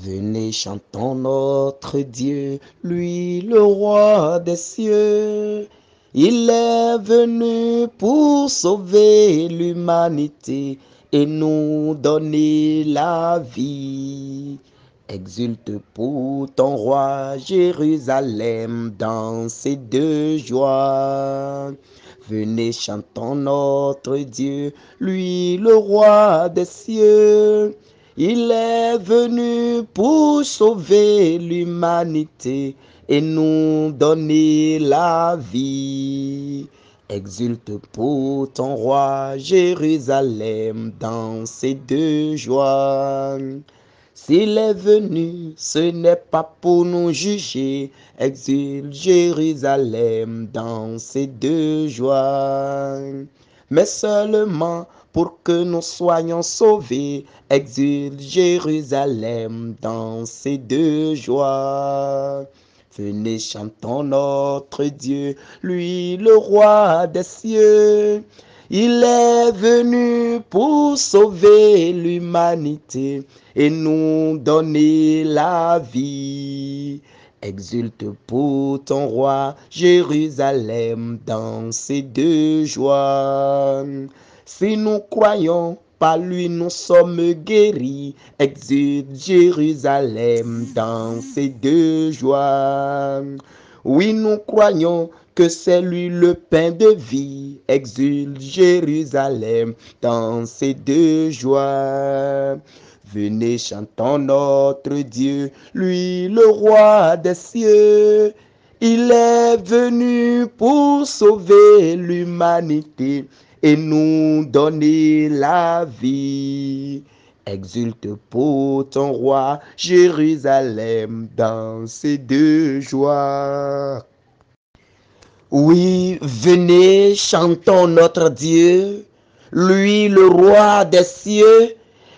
Venez, chantons notre Dieu, lui le roi des cieux. Il est venu pour sauver l'humanité et nous donner la vie. Exulte pour ton roi Jérusalem, dansez de joie. Venez, chantons notre Dieu, lui le roi des cieux. Il est venu pour sauver l'humanité et nous donner la vie. Exulte pour ton roi Jérusalem, dansez de joie. S'il est venu, ce n'est pas pour nous juger. Exulte Jérusalem, dansez de joie. Mais seulement pour que nous soyons sauvés. Exulte Jérusalem, dansez de joie. Venez, chantons notre Dieu, lui le roi des cieux. Il est venu pour sauver l'humanité et nous donner la vie. Exulte pour ton roi Jérusalem, dansez de joie. Si nous croyons, par lui nous sommes guéris. Exulte Jérusalem, dansez de joie. Oui, nous croyons que c'est lui le pain de vie. Exulte Jérusalem, dansez de joie. Venez, chantons notre Dieu, lui le roi des cieux. Il est venu pour sauver l'humanité et nous donner la vie. Exulte pour ton roi Jérusalem, dansez de joie. Oui, venez, chantons notre Dieu, lui le roi des cieux.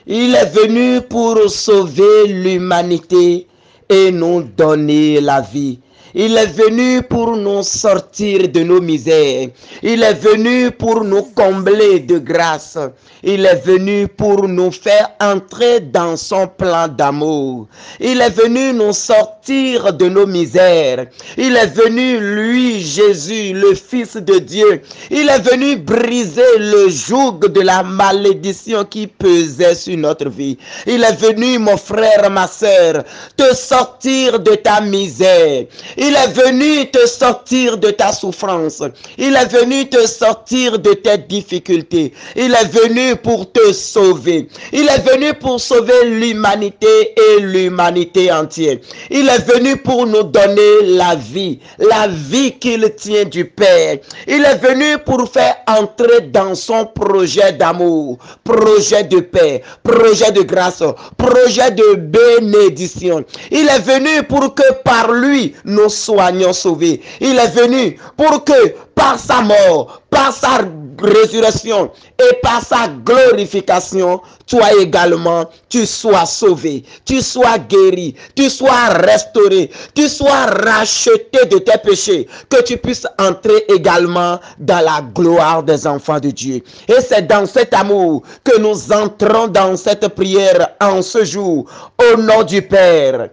Il est venu pour sauver l'humanité et nous donner la vie. Il est venu pour nous sortir de nos misères. Il est venu pour nous combler de grâce. Il est venu pour nous faire entrer dans son plan d'amour. Il est venu nous sortir de nos misères. Il est venu, lui, Jésus, le Fils de Dieu. Il est venu briser le joug de la malédiction qui pesait sur notre vie. Il est venu, mon frère, ma sœur, te sortir de ta misère. Il est venu te sortir de ta souffrance. Il est venu te sortir de tes difficultés. Il est venu pour te sauver. Il est venu pour sauver l'humanité et l'humanité entière. Il est venu pour nous donner la vie qu'il tient du Père. Il est venu pour faire entrer dans son projet d'amour, projet de paix, projet de grâce, projet de bénédiction. Il est venu pour que par lui, nous soyons sauvés. Il est venu pour que par sa mort, par sa résurrection et par sa glorification, toi également, tu sois sauvé, tu sois guéri, tu sois restauré, tu sois racheté de tes péchés, que tu puisses entrer également dans la gloire des enfants de Dieu. Et c'est dans cet amour que nous entrons dans cette prière en ce jour, au nom du Père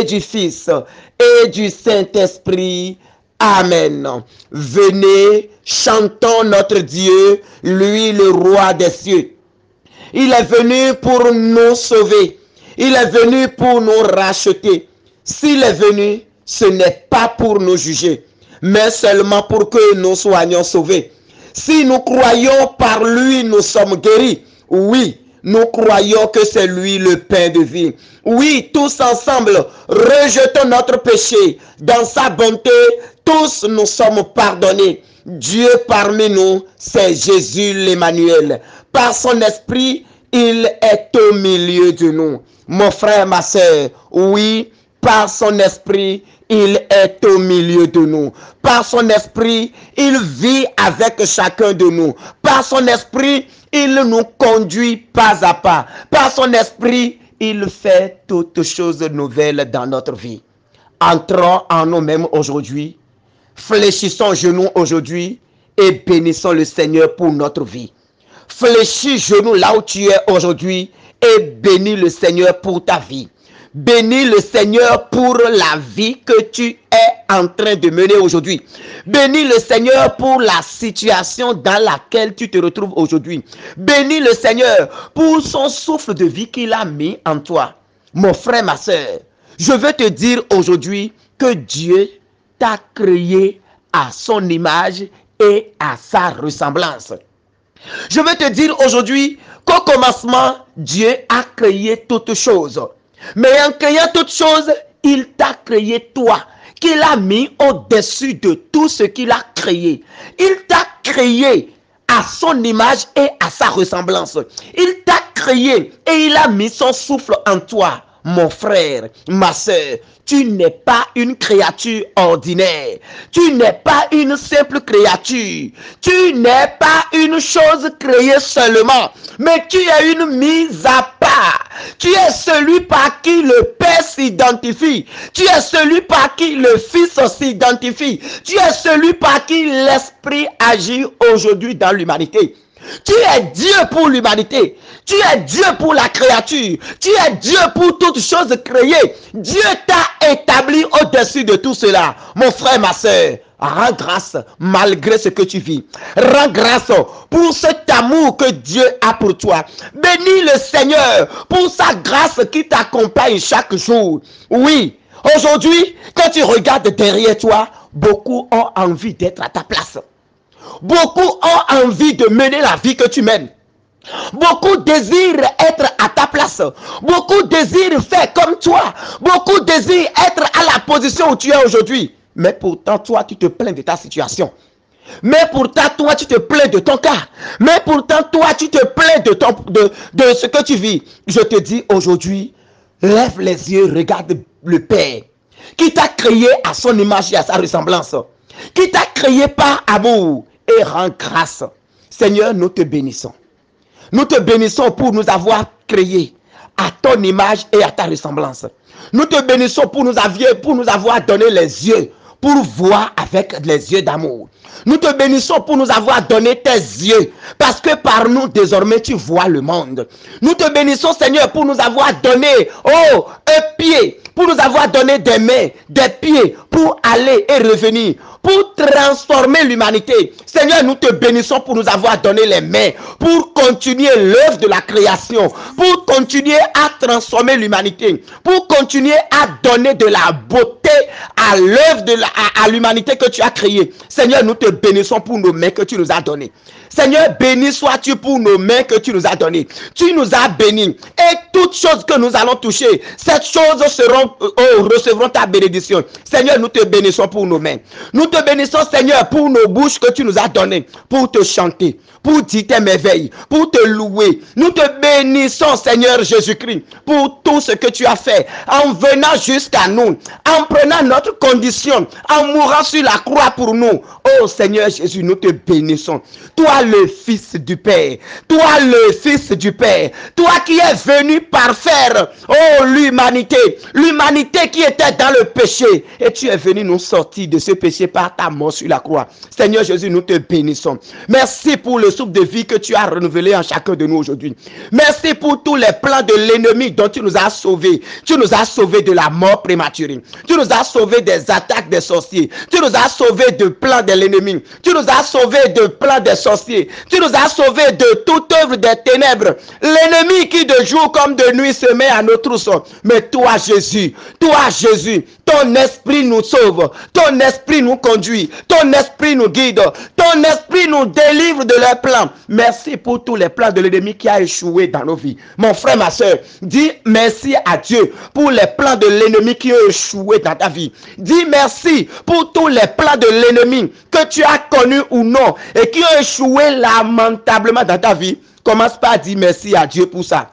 et du Fils et du Saint-Esprit. Amen. Venez, chantons notre Dieu, lui le roi des cieux. Il est venu pour nous sauver. Il est venu pour nous racheter. S'il est venu, ce n'est pas pour nous juger, mais seulement pour que nous soyons sauvés. Si nous croyons par lui, nous sommes guéris. Oui, nous croyons que c'est lui le pain de vie. Oui, tous ensemble, rejetons notre péché. Dans sa bonté, tous nous sommes pardonnés. Dieu parmi nous, c'est Jésus l'Emmanuel. Par son esprit, il est au milieu de nous. Mon frère, ma soeur, oui, par son esprit, il est au milieu de nous. Par son esprit, il vit avec chacun de nous. Par son esprit, il nous conduit pas à pas. Par son esprit, il fait toutes choses nouvelles dans notre vie. Entrons en nous-mêmes aujourd'hui. Fléchissons genoux aujourd'hui et bénissons le Seigneur pour notre vie. Fléchis genoux là où tu es aujourd'hui et bénis le Seigneur pour ta vie. Bénis le Seigneur pour la vie que tu es en train de mener aujourd'hui. Bénis le Seigneur pour la situation dans laquelle tu te retrouves aujourd'hui. Bénis le Seigneur pour son souffle de vie qu'il a mis en toi. Mon frère, ma soeur, je veux te dire aujourd'hui que Dieu t'a créé à son image et à sa ressemblance. Je veux te dire aujourd'hui qu'au commencement, Dieu a créé toutes choses. Mais en créant toutes choses, il t'a créé toi, qu'il a mis au-dessus de tout ce qu'il a créé. Il t'a créé à son image et à sa ressemblance. Il t'a créé et il a mis son souffle en toi. Mon frère, ma soeur, tu n'es pas une créature ordinaire. Tu n'es pas une simple créature. Tu n'es pas une chose créée seulement. Mais tu es une mise à part. Tu es celui par qui le Père s'identifie. Tu es celui par qui le Fils s'identifie. Tu es celui par qui l'Esprit agit aujourd'hui dans l'humanité. Tu es Dieu pour l'humanité. Tu es Dieu pour la créature. Tu es Dieu pour toutes choses créées. Dieu t'a établi au-dessus de tout cela. Mon frère, ma soeur, rends grâce malgré ce que tu vis. Rends grâce pour cet amour que Dieu a pour toi. Bénis le Seigneur pour sa grâce qui t'accompagne chaque jour. Oui, aujourd'hui, quand tu regardes derrière toi, beaucoup ont envie d'être à ta place. Beaucoup ont envie de mener la vie que tu mènes. Beaucoup désirent être à ta place. Beaucoup désirent faire comme toi. Beaucoup désirent être à la position où tu es aujourd'hui. Mais pourtant, toi, tu te plains de ta situation. Mais pourtant, toi, tu te plains de ton cas. Mais pourtant, toi, tu te plains de ce que tu vis. Je te dis aujourd'hui, lève les yeux, regarde le Père qui t'a créé à son image et à sa ressemblance. Qui t'a créé par amour. Et rends grâce. Seigneur, nous te bénissons. Nous te bénissons pour nous avoir créés à ton image et à ta ressemblance. Nous te bénissons pour nous avoir donné les yeux pour voir avec les yeux d'amour. Nous te bénissons pour nous avoir donné tes yeux, parce que par nous, désormais, tu vois le monde. Nous te bénissons, Seigneur, pour nous avoir donné, un pied, pour nous avoir donné des mains, des pieds, pour aller et revenir, pour transformer l'humanité. Seigneur, nous te bénissons pour nous avoir donné les mains, pour continuer l'œuvre de la création, pour continuer à transformer l'humanité, pour continuer à donner de la beauté à l'œuvre à l'humanité que tu as créée. Seigneur, nous te bénissons pour nos mains que tu nous as données. Seigneur, béni sois-tu pour nos mains que tu nous as données. Tu nous as bénis. Et toutes choses que nous allons toucher, cette chose recevront ta bénédiction. Seigneur, nous te bénissons pour nos mains. Nous te bénissons, Seigneur, pour nos bouches que tu nous as données, pour te chanter, pour dire tes merveilles, pour te louer. Nous te bénissons, Seigneur Jésus-Christ, pour tout ce que tu as fait, en venant jusqu'à nous, en prenant notre condition, en mourant sur la croix pour nous. Oh Seigneur Jésus, nous te bénissons. Toi le Fils du Père, toi le Fils du Père, toi qui es venu parfaire, oh l'humanité qui était dans le péché, et tu es venu nous sortir de ce péché par ta mort sur la croix. Seigneur Jésus, nous te bénissons. Merci pour le souffle de vie que tu as renouvelé en chacun de nous aujourd'hui. Merci pour tous les plans de l'ennemi dont tu nous as sauvés. Tu nous as sauvés de la mort prématurée. Tu nous as sauvés des attaques des sorciers. Tu nous as sauvés de plans de l'ennemi. Tu nous as sauvés de plans des sorciers. Tu nous as sauvés de toute œuvre des ténèbres. L'ennemi qui de jour comme de nuit se met à nos trousseaux. Mais toi Jésus, ton esprit nous sauve. Ton esprit nous conduit. Ton esprit nous guide. Ton esprit nous délivre de leurs plans. Merci pour tous les plans de l'ennemi qui a échoué dans nos vies. Mon frère, ma soeur, dis merci à Dieu pour les plans de l'ennemi qui ont échoué dans ta vie. Dis merci pour tous les plans de l'ennemi que tu as connus ou non et qui ont échoué lamentablement dans ta vie. Commence par dire merci à Dieu pour ça.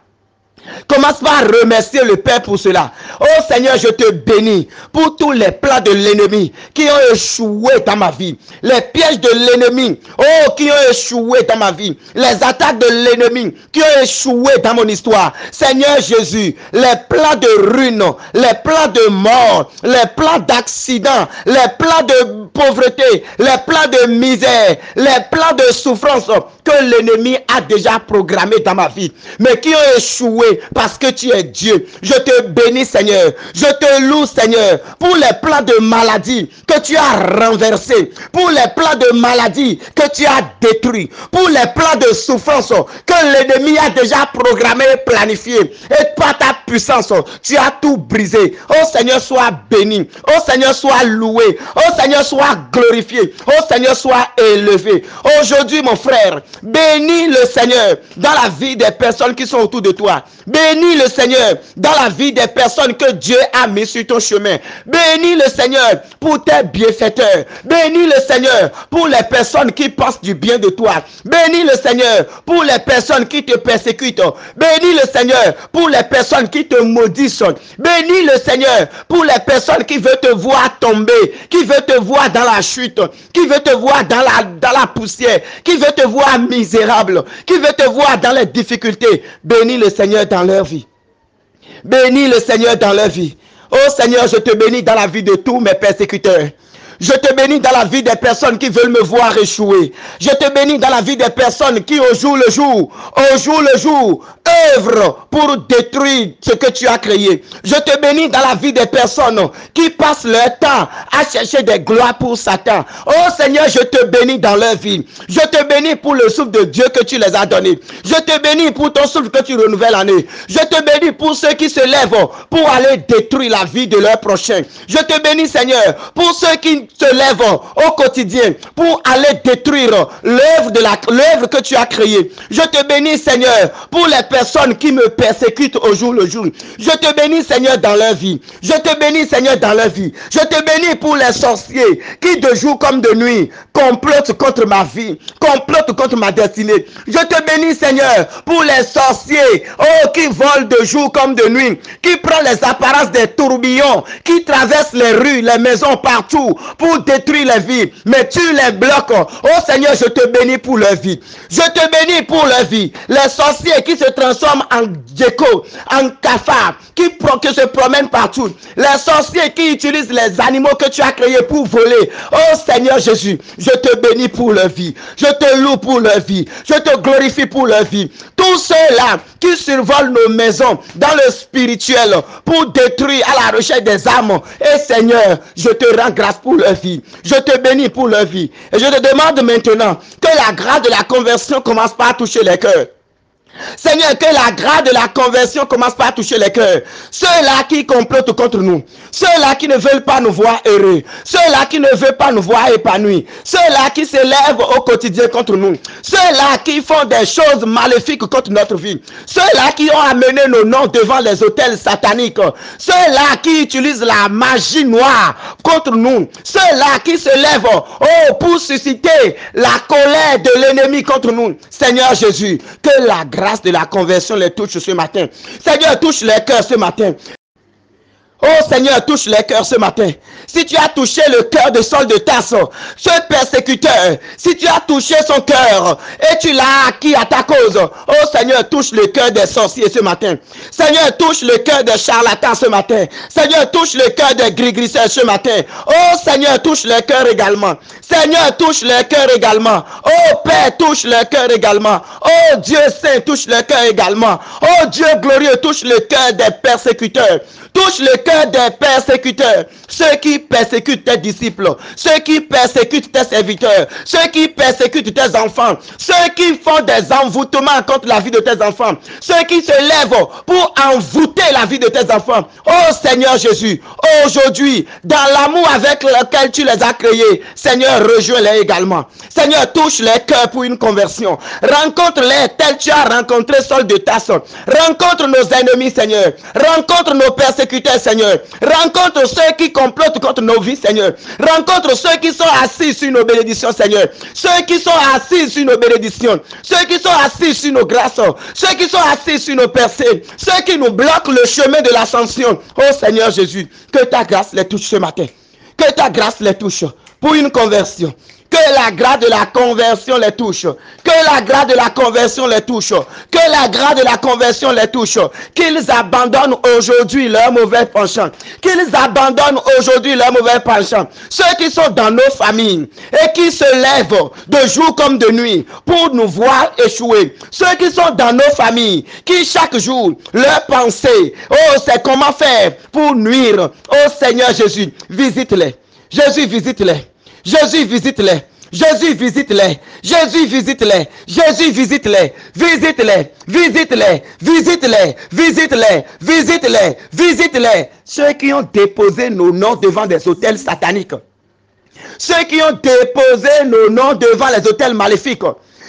Commence par remercier le Père pour cela. Oh Seigneur, je te bénis pour tous les plans de l'ennemi qui ont échoué dans ma vie. Les pièges de l'ennemi, oh, qui ont échoué dans ma vie. Les attaques de l'ennemi qui ont échoué dans mon histoire. Seigneur Jésus, les plans de ruine, les plans de mort, les plans d'accident, les plans de pauvreté, les plans de misère, les plans de souffrance que l'ennemi a déjà programmés dans ma vie, mais qui ont échoué louer parce que tu es Dieu. Je te bénis, Seigneur. Je te loue, Seigneur, pour les plans de maladie que tu as renversés, pour les plans de maladie que tu as détruits, pour les plans de souffrance que l'ennemi a déjà programmé et planifié. Et par ta puissance, tu as tout brisé. Oh Seigneur, sois béni. Oh Seigneur, sois loué. Oh Seigneur, sois glorifié. Oh Seigneur, sois élevé. Aujourd'hui, mon frère, bénis le Seigneur dans la vie des personnes qui sont autour de toi. Bénis le Seigneur dans la vie des personnes que Dieu a mis sur ton chemin. Bénis le Seigneur pour tes bienfaiteurs. Bénis le Seigneur pour les personnes qui pensent du bien de toi. Bénis le Seigneur pour les personnes qui te persécutent. Bénis le Seigneur pour les personnes qui te maudissent. Bénis le Seigneur pour les personnes qui veulent te voir tomber, qui veulent te voir dans la chute, qui veulent te voir dans la poussière, qui veulent te voir misérable, qui veulent te voir dans les difficultés. Bénis le Seigneur dans leur vie. Bénis le Seigneur dans leur vie. Oh Seigneur, je te bénis dans la vie de tous mes persécuteurs. Je te bénis dans la vie des personnes qui veulent me voir échouer. Je te bénis dans la vie des personnes qui au jour le jour, œuvrent pour détruire ce que tu as créé. Je te bénis dans la vie des personnes qui passent leur temps à chercher des gloires pour Satan. Oh Seigneur, je te bénis dans leur vie. Je te bénis pour le souffle de Dieu que tu les as donné. Je te bénis pour ton souffle que tu renouvelles en eux. Je te bénis pour ceux qui se lèvent pour aller détruire la vie de leur prochain. Je te bénis, Seigneur, pour ceux qui se lèvent au quotidien pour aller détruire l'œuvre que tu as créée. Je te bénis, Seigneur, pour les personnes qui me persécutent au jour le jour. Je te bénis, Seigneur, dans leur vie. Je te bénis, Seigneur, dans leur vie. Je te bénis pour les sorciers qui, de jour comme de nuit, complotent contre ma vie, complotent contre ma destinée. Je te bénis, Seigneur, pour les sorciers, qui volent de jour comme de nuit, qui prennent les apparences des tourbillons, qui traversent les rues, les maisons partout pour détruire les vies, mais tu les bloques. Oh Seigneur, je te bénis pour leur vie. Je te bénis pour leur vie. Les sorciers qui se transforment en gecko, en cafard, qui se promènent partout. Les sorciers qui utilisent les animaux que tu as créés pour voler. Oh Seigneur Jésus, je te bénis pour leur vie. Je te loue pour leur vie. Je te glorifie pour leur vie. Tous ceux-là qui survolent nos maisons dans le spirituel pour détruire à la recherche des âmes. Et Seigneur, je te rends grâce pour leur vie. Je te bénis pour leur vie. Et je te demande maintenant que la grâce de la conversion commence par toucher les cœurs. Seigneur, que la grâce de la conversion commence par toucher les cœurs. Ceux-là qui complotent contre nous. Ceux-là qui ne veulent pas nous voir heureux. Ceux-là qui ne veulent pas nous voir épanouis. Ceux-là qui se lèvent au quotidien contre nous. Ceux-là qui font des choses maléfiques contre notre vie. Ceux-là qui ont amené nos noms devant les autels sataniques. Ceux-là qui utilisent la magie noire contre nous. Ceux-là qui se lèvent pour susciter la colère de l'ennemi contre nous. Seigneur Jésus, que la grâce de la conversion les touche ce matin. Seigneur, touche les cœurs ce matin. Oh Seigneur, touche les cœurs ce matin. Si tu as touché le cœur de Saul de Tarse, ce persécuteur, si tu as touché son cœur et tu l'as acquis à ta cause, oh Seigneur, touche le cœur des sorciers ce matin. Seigneur, touche le cœur des charlatans ce matin. Seigneur, touche le cœur des gris-grisseurs ce matin. Oh Seigneur, touche le cœur également. Seigneur, touche le cœur également. Oh Père, touche le cœur également. Oh Dieu saint, touche le cœur également. Oh Dieu glorieux, touche le cœur des persécuteurs. Touche le cœur des persécuteurs, ceux qui persécutent tes disciples, ceux qui persécutent tes serviteurs, ceux qui persécutent tes enfants, ceux qui font des envoûtements contre la vie de tes enfants, ceux qui se lèvent pour envoûter la vie de tes enfants. Oh Seigneur Jésus, aujourd'hui, dans l'amour avec lequel tu les as créés, Seigneur, rejoins-les également. Seigneur, touche les cœurs pour une conversion. Rencontre-les tel tu as rencontré Saul de Tarse. Rencontre nos ennemis, Seigneur. Rencontre nos persécuteurs, Seigneur. Rencontre ceux qui complotent contre nos vies, Seigneur. Rencontre ceux qui sont assis sur nos bénédictions, Seigneur. Ceux qui sont assis sur nos bénédictions. Ceux qui sont assis sur nos grâces. Ceux qui sont assis sur nos percées. Ceux qui nous bloquent le chemin de l'ascension. Oh Seigneur Jésus, que ta grâce les touche ce matin. Que ta grâce les touche. pour une conversion. Que la grâce de la conversion les touche. Que la grâce de la conversion les touche. Que la grâce de la conversion les touche. Qu'ils abandonnent aujourd'hui leur mauvais penchant. Qu'ils abandonnent aujourd'hui leur mauvais penchant. Ceux qui sont dans nos familles et qui se lèvent de jour comme de nuit pour nous voir échouer. Ceux qui sont dans nos familles, qui chaque jour, leur pensée, oh, c'est comment faire pour nuire. Oh Seigneur Jésus, visite-les. Jésus, visite-les. Jésus, visite-les. Jésus, visite-les. Jésus, visite-les. Jésus, visite-les. Visite-les. Visite-les. Visite-les. Visite-les. Visite-les. Visite-les. Ceux qui ont déposé nos noms devant des autels sataniques. Ceux qui ont déposé nos noms devant les autels maléfiques.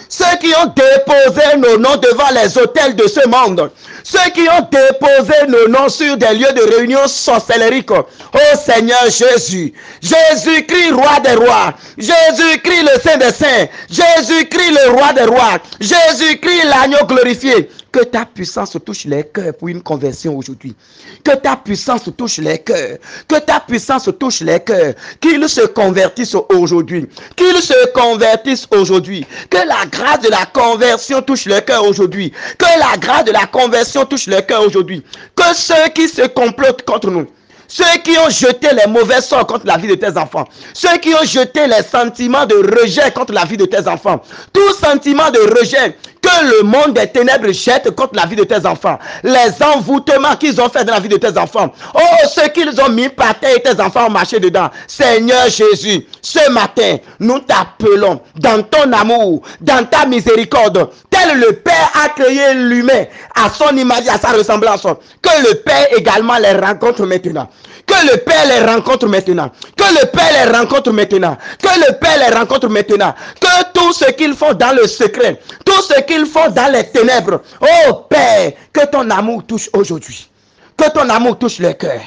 Ceux qui ont déposé nos noms devant les autels de ce monde. Ceux qui ont déposé nos noms sur des lieux de réunion sorcellérique. Oh Seigneur Jésus. Jésus-Christ, roi des rois. Jésus-Christ, le Saint des saints. Jésus-Christ, le roi des rois. Jésus-Christ, l'agneau glorifié. Que ta puissance touche les cœurs pour une conversion aujourd'hui. Que ta puissance touche les cœurs. Que ta puissance touche les cœurs. Qu'ils se convertissent aujourd'hui. Qu'ils se convertissent aujourd'hui. Que la grâce de la conversion touche le cœur aujourd'hui. Que la grâce de la conversion touche le cœur aujourd'hui. Que ceux qui se complotent contre nous, ceux qui ont jeté les mauvais sorts contre la vie de tes enfants, ceux qui ont jeté les sentiments de rejet contre la vie de tes enfants, tout sentiment de rejet que le monde des ténèbres jette contre la vie de tes enfants, les envoûtements qu'ils ont fait dans la vie de tes enfants, oh, ceux qu'ils ont mis par terre et tes enfants ont marché dedans. Seigneur Jésus, ce matin, nous t'appelons dans ton amour, dans ta miséricorde, tel le Père a créé l'humain à son image et à sa ressemblance, que le Père également les rencontre maintenant. Que le Père les rencontre maintenant. Que le Père les rencontre maintenant. Que le Père les rencontre maintenant. Que tout ce qu'ils font dans le secret, tout ce qu'ils font dans les ténèbres, oh Père, que ton amour touche aujourd'hui. Que ton amour touche les cœurs.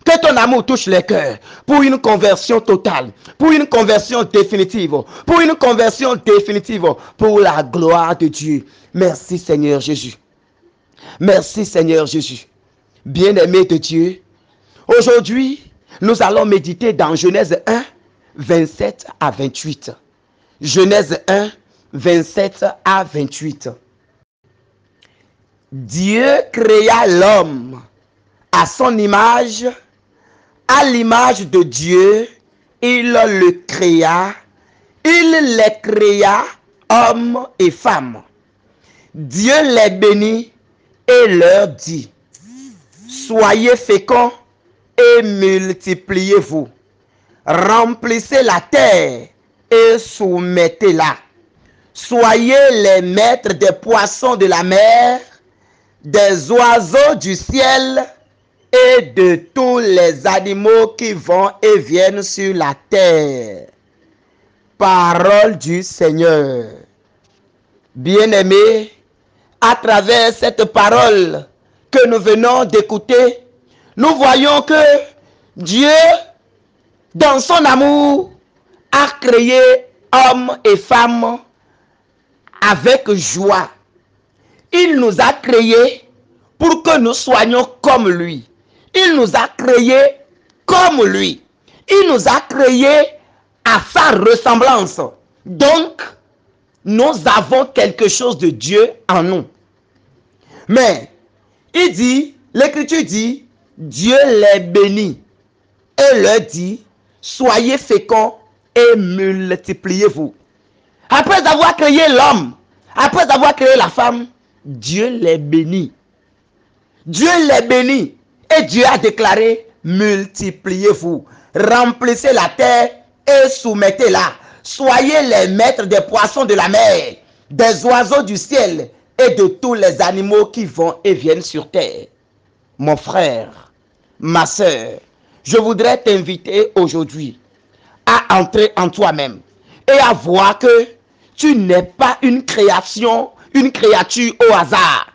Que ton amour touche les cœurs pour une conversion totale, pour une conversion définitive, pour une conversion définitive, pour la gloire de Dieu. Merci Seigneur Jésus. Merci Seigneur Jésus. Bien-aimé de Dieu, aujourd'hui, nous allons méditer dans Genèse 1, 27 à 28. Genèse 1, 27 à 28. Dieu créa l'homme à son image, à l'image de Dieu, il le créa, il les créa, hommes et femmes. Dieu les bénit et leur dit, soyez féconds et multipliez-vous, remplissez la terre et soumettez-la. Soyez les maîtres des poissons de la mer, des oiseaux du ciel et de tous les animaux qui vont et viennent sur la terre. Parole du Seigneur. Bien-aimés, à travers cette parole que nous venons d'écouter, nous voyons que Dieu, dans son amour, a créé hommes et femmes avec joie. Il nous a créés pour que nous soyons comme lui. Il nous a créés comme lui. Il nous a créés à sa ressemblance. Donc, nous avons quelque chose de Dieu en nous. Mais, il dit, l'Écriture dit, Dieu les bénit et leur dit, soyez féconds et multipliez-vous. Après avoir créé l'homme, après avoir créé la femme, Dieu les bénit. Dieu les bénit. Et Dieu a déclaré, multipliez-vous, remplissez la terre et soumettez-la. Soyez les maîtres des poissons de la mer, des oiseaux du ciel et de tous les animaux qui vont et viennent sur terre. Mon frère, ma soeur, je voudrais t'inviter aujourd'hui à entrer en toi-même et à voir que tu n'es pas une création, une créature au hasard.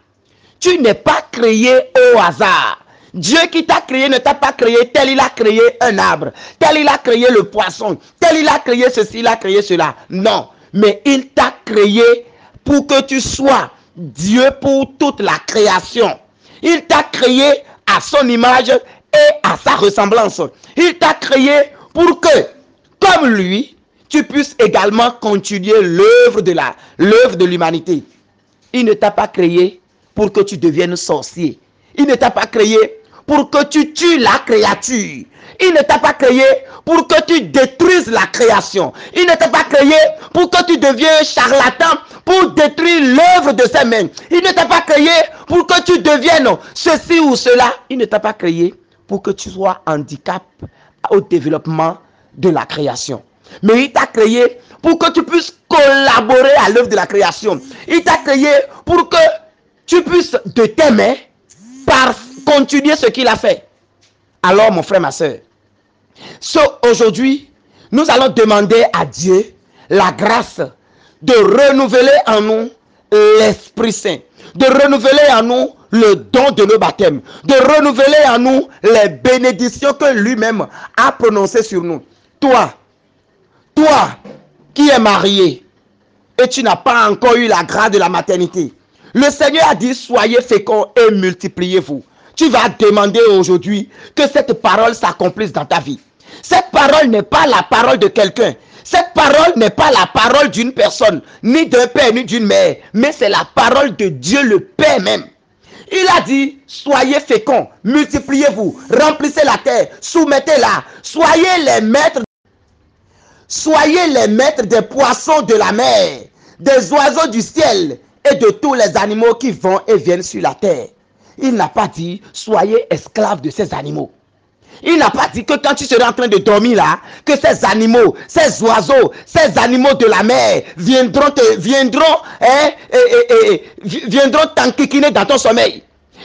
Tu n'es pas créé au hasard. Dieu qui t'a créé ne t'a pas créé tel il a créé un arbre, tel il a créé le poisson, tel il a créé ceci, il a créé cela. Non, mais il t'a créé pour que tu sois Dieu pour toute la création. Il t'a créé à son image et à sa ressemblance. Il t'a créé pour que comme lui, tu puisses également continuer l'œuvre de l'humanité. Il ne t'a pas créé pour que tu deviennes sorcier. Il ne t'a pas créé pour que tu tues la créature. Il ne t'a pas créé pour que tu détruises la création. Il ne t'a pas créé pour que tu deviennes charlatan, pour détruire l'œuvre de ses mains. Il ne t'a pas créé pour que tu deviennes ceci ou cela. Il ne t'a pas créé pour que tu sois handicap au développement de la création. Mais il t'a créé pour que tu puisses collaborer à l'œuvre de la création. Il t'a créé pour que tu puisses de tes mains continuer ce qu'il a fait. Alors mon frère, ma soeur, aujourd'hui, nous allons demander à Dieu la grâce de renouveler en nous l'Esprit Saint, de renouveler en nous le don de nos baptêmes, de renouveler en nous les bénédictions que lui-même a prononcées sur nous. Toi qui es marié et tu n'as pas encore eu la grâce de la maternité, le Seigneur a dit soyez féconds et multipliez-vous. Tu vas demander aujourd'hui que cette parole s'accomplisse dans ta vie. Cette parole n'est pas la parole de quelqu'un. Cette parole n'est pas la parole d'une personne, ni d'un père, ni d'une mère, mais c'est la parole de Dieu le Père même. Il a dit, soyez féconds, multipliez-vous, remplissez la terre, soumettez-la, soyez les maîtres des poissons de la mer, des oiseaux du ciel et de tous les animaux qui vont et viennent sur la terre. Il n'a pas dit, soyez esclaves de ces animaux. Il n'a pas dit que quand tu seras en train de dormir là, que ces animaux, ces oiseaux, ces animaux de la mer viendront t'enquiquiner dans ton sommeil.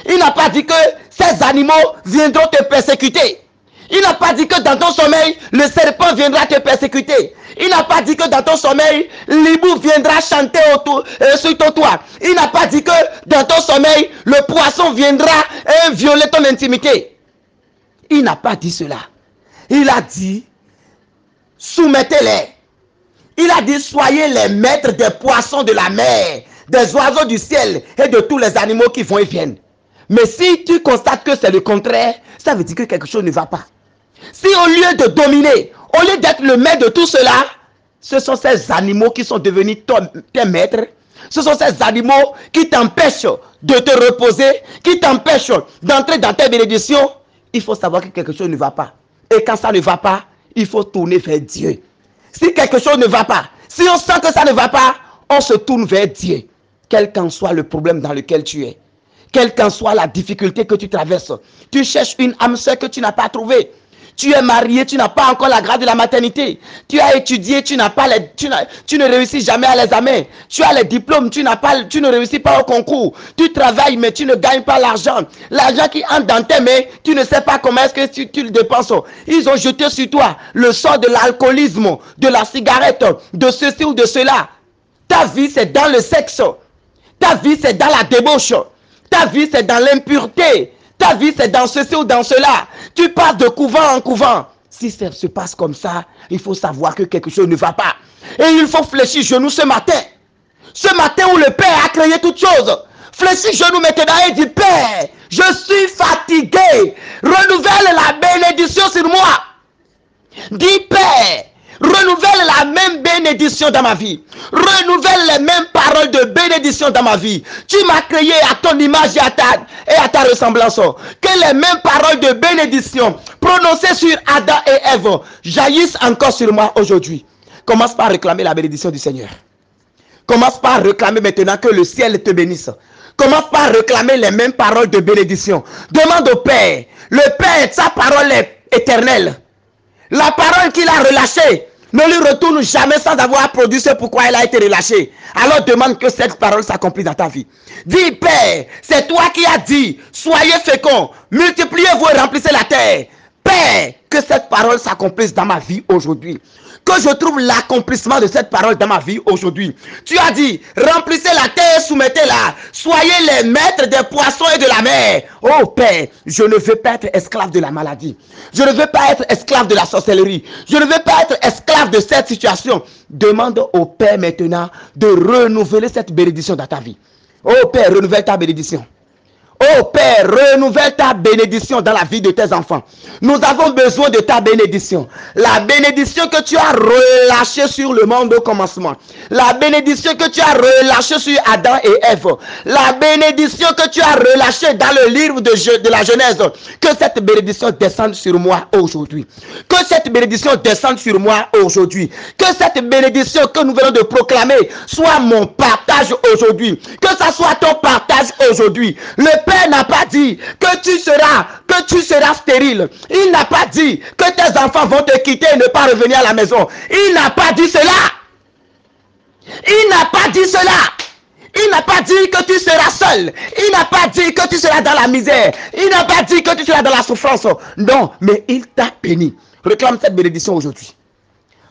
Il n'a pas dit que ces animaux viendront te persécuter. Il n'a pas dit que dans ton sommeil, le serpent viendra te persécuter. Il n'a pas dit que dans ton sommeil, l'hibou viendra chanter sur ton toit. Il n'a pas dit que dans ton sommeil, le poisson viendra violer ton intimité. Il n'a pas dit cela. Il a dit, soumettez-les. Il a dit, soyez les maîtres des poissons de la mer, des oiseaux du ciel et de tous les animaux qui vont et viennent. Mais si tu constates que c'est le contraire, ça veut dire que quelque chose ne va pas. Si au lieu de dominer, au lieu d'être le maître de tout cela, ce sont ces animaux qui sont devenus tes maîtres, ce sont ces animaux qui t'empêchent de te reposer, qui t'empêchent d'entrer dans tes bénédictions, il faut savoir que quelque chose ne va pas. Et quand ça ne va pas, il faut tourner vers Dieu. Si quelque chose ne va pas, si on sent que ça ne va pas, on se tourne vers Dieu. Quel qu'en soit le problème dans lequel tu es, quelle qu'en soit la difficulté que tu traverses, tu cherches une âme sœur que tu n'as pas trouvée. Tu es marié, tu n'as pas encore la grâce de la maternité. Tu as étudié, tu ne réussis jamais à l'examen. Tu as les diplômes, tu ne réussis pas au concours. Tu travailles, mais tu ne gagnes pas l'argent. L'argent qui entre dans tes mains, tu ne sais pas comment est-ce que tu le dépenses. Ils ont jeté sur toi le sort de l'alcoolisme, de la cigarette, de ceci ou de cela. Ta vie, c'est dans le sexe. Ta vie, c'est dans la débauche. Ta vie, c'est dans l'impureté. Ta vie, c'est dans ceci ou dans cela. Tu passes de couvent en couvent. Si ça se passe comme ça, il faut savoir que quelque chose ne va pas. Et il faut fléchir genou ce matin. Ce matin où le Père a créé toutes choses. Fléchis genou maintenant et dis, Père, je suis fatigué. Renouvelle la bénédiction sur moi. Dis, Père, renouvelle la même bénédiction dans ma vie. Renouvelle les mêmes paroles de bénédiction dans ma vie. Tu m'as créé à ton image et à ta ressemblance. Que les mêmes paroles de bénédiction prononcées sur Adam et Ève jaillissent encore sur moi aujourd'hui. Commence par réclamer la bénédiction du Seigneur. Commence par réclamer maintenant que le ciel te bénisse. Commence par réclamer les mêmes paroles de bénédiction. Demande au Père. Le Père, sa parole est éternelle. La parole qu'il a relâchée ne lui retourne jamais sans avoir produit ce pourquoi elle a été relâchée. Alors demande que cette parole s'accomplisse dans ta vie. Dis, Père, c'est toi qui as dit, soyez féconds, multipliez-vous et remplissez la terre. Père, que cette parole s'accomplisse dans ma vie aujourd'hui. Que je trouve l'accomplissement de cette parole dans ma vie aujourd'hui. Tu as dit, remplissez la terre, soumettez-la. Soyez les maîtres des poissons et de la mer. Oh Père, je ne veux pas être esclave de la maladie. Je ne veux pas être esclave de la sorcellerie. Je ne veux pas être esclave de cette situation. Demande au Père maintenant de renouveler cette bénédiction dans ta vie. Oh Père, renouvelle ta bénédiction. Oh Père, renouvelle ta bénédiction dans la vie de tes enfants. Nous avons besoin de ta bénédiction. La bénédiction que tu as relâchée sur le monde au commencement. La bénédiction que tu as relâchée sur Adam et Ève. La bénédiction que tu as relâchée dans le livre de la Genèse. Que cette bénédiction descende sur moi aujourd'hui. Que cette bénédiction descende sur moi aujourd'hui. Que cette bénédiction que nous venons de proclamer soit mon partage aujourd'hui. Que ça soit ton partage aujourd'hui. Le Père n'a pas dit que tu seras stérile. Il n'a pas dit que tes enfants vont te quitter et ne pas revenir à la maison. Il n'a pas dit cela. Il n'a pas dit cela. Il n'a pas dit que tu seras seul. Il n'a pas dit que tu seras dans la misère. Il n'a pas dit que tu seras dans la souffrance. Non, mais il t'a béni. Réclame cette bénédiction aujourd'hui.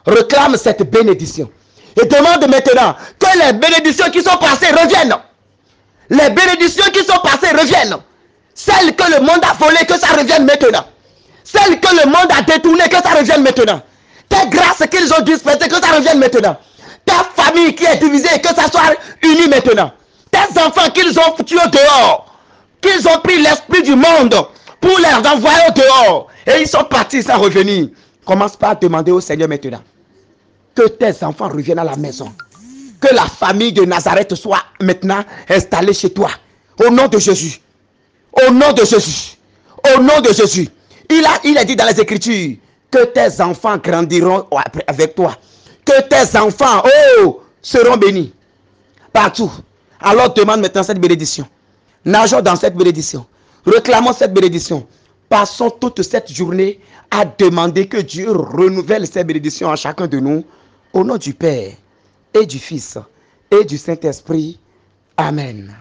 Réclame cette bénédiction. Et demande maintenant que les bénédictions qui sont passées reviennent. Les bénédictions qui sont passées reviennent. Celles que le monde a volées, que ça revienne maintenant. Celles que le monde a détournées, que ça revienne maintenant. Tes grâces qu'ils ont dispersées, que ça revienne maintenant. Ta famille qui est divisée, que ça soit unie maintenant. Tes enfants qu'ils ont tués dehors, qu'ils ont pris l'esprit du monde pour les envoyer dehors. Et ils sont partis sans revenir. Commence par demander au Seigneur maintenant que tes enfants reviennent à la maison. Que la famille de Nazareth soit maintenant installée chez toi. Au nom de Jésus. Au nom de Jésus. Au nom de Jésus. Il a dit dans les Écritures que tes enfants grandiront avec toi. Que tes enfants, seront bénis. Partout. Alors demande maintenant cette bénédiction. Nageons dans cette bénédiction. Réclamons cette bénédiction. Passons toute cette journée à demander que Dieu renouvelle ces bénédictions à chacun de nous. Au nom du Père et du Fils et du Saint-Esprit. Amen.